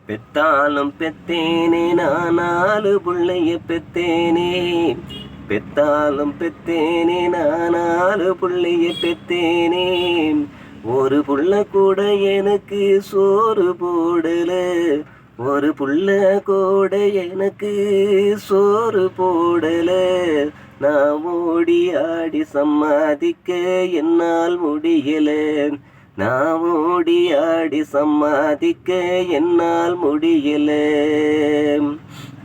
பெத்தாலும் பெத்தேனே நான் 4 புள்ளைய பெத்தேனே. பெத்தாலும் பெத்தேனே நான் 4 புள்ளைய பெத்தேனே. ஒரு புள்ள கூட எனக்கு சோறு போடல. ஒரு புள்ள கூட எனக்கு சோறு போடல. நான் ஓடி ஆடி சம்பாதிக்க என்னால் முடியல. நான் ஓடி ஆடி சம்பாதிக்க என்னால் முடியல.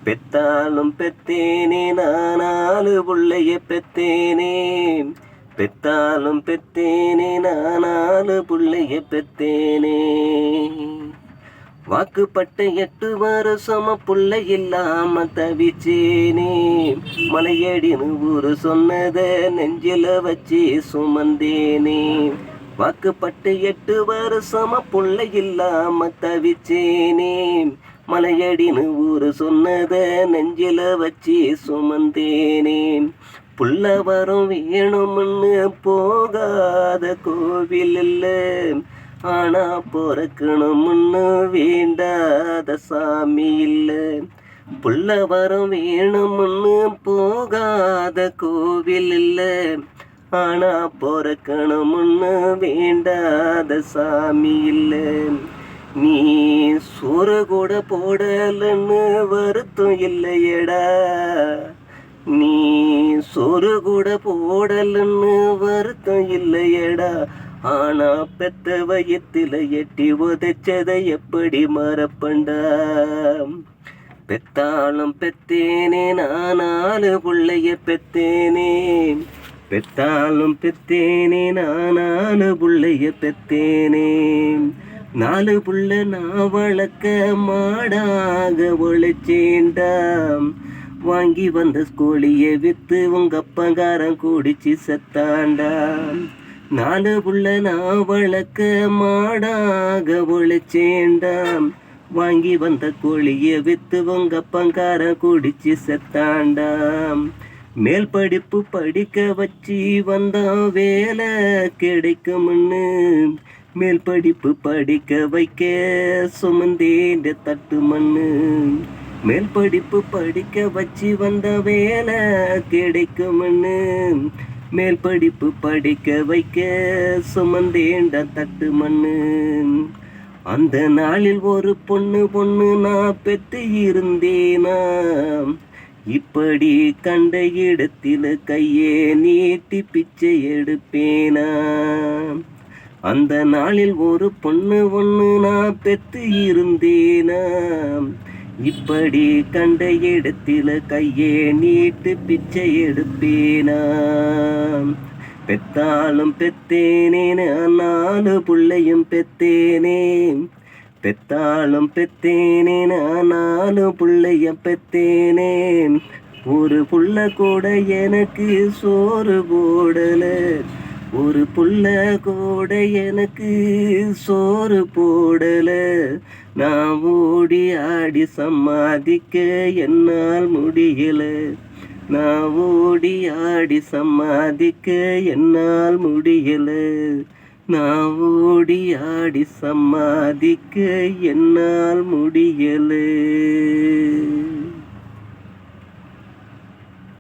பெத்தாலும் பெத்தேனே நான் 4 புள்ளைய பெத்தேனே. பெத்தாலும் பெத்தேனே நான் 4 புள்ளைய பெத்தேனே. வாக்குப்பட்ட 8 வருஷமா புள்ளை இல்லாம தவிச்சேனே. மலையடின்னு ஊரு சொன்னத நெஞ்சில வச்சு சுமந்தேனே. வாக்குப்பட்டு 8 வருஷமா புள்ளை இல்லாம தவிச்சேனே. மலையடின்னு ஊரு சொன்னத நெஞ்சில வச்சு சுமந்தேனே. புள்ள வரம் வேணும்னு போகாத கோவில் இல்ல. ஆனா பொறக்கணும்னு வேண்டாத சாமி இல்ல. புள்ள வரம் வேணும்னு போகாத கோவில் இல்ல. ஆனா பொறக்கணும்னு வேண்டாத சாமி இல்ல. நீ சோறு கூட போடலன்னு வருத்தம் இல்லையடா. நீ சோறு கூட போடலன்னு வருத்தம் இல்லையடா. ஆனா பெத்த வயத்துல எட்டி உதைச்சதை எப்படி மறப்பண்டா. பெத்தாலும் பெத்தேனே நான் 4 புள்ளைய பெத்தேனே. பெத்தாலும் பெத்தேனே நான் 4 புள்ளைய பெத்தேனே. 4 புள்ள நான் வளர்க்க மாடாக உழைச்சேண்டாம். வாங்கி வந்த கோழிய வித்து உங்க அப்பங்காரன் குடிச்சு செத்தாண்டாம். 4 புள்ள நான் வளர்க்க மாடாக உழைச்சேண்டாம். வாங்கி வந்த கோழிய வித்து உங்க அப்பங்காரன் குடிச்சு செத்தாண்டாம். மேல் படிப்பு படிக்க வச்சு வந்தான் வேலை கிடைக்கும்னு. மேல் படிப்பு படிக்க வைக்க சுமந்தேன் தட்டு மண்ணு. மேல் படிப்பு படிக்க வச்சு வந்த வேலை கிடைக்கும்னு. மேல் படிப்பு படிக்க வைக்க சுமந்தேண்ட தட்டு மண்ணு. அந்த நாளில் ஒரு பொண்ணு நான் பெத்து இருந்தேனா. இப்படி கண்ட இடத்தில் கையே நீட்டி பிச்சை எடுப்பேனா. அந்த நாளில் ஒரு பொண்ணு நான் பெத்து இருந்தேனா. இப்படி கண்ட இடத்தில் கையே நீட்டு பிச்சை எடுப்பேனா. பெத்தாலும் பெத்தேனே நான் 4 புள்ளையும் பெத்தேனே. பெத்தாலும் பெத்தேனே நான் 4 புள்ளைய பெத்தேனே. ஒரு புள்ள கூட எனக்கு சோறு போடல. ஒரு புள்ள கூட எனக்கு சோறு போடல. நான் ஓடி ஆடி சம்பாதிக்க என்னால் முடியல. நான் ஓடி ஆடி சம்பாதிக்க என்னால் முடியல. நான் ஓடி ஆடி சம்பாதிக்க என்னால் முடியல.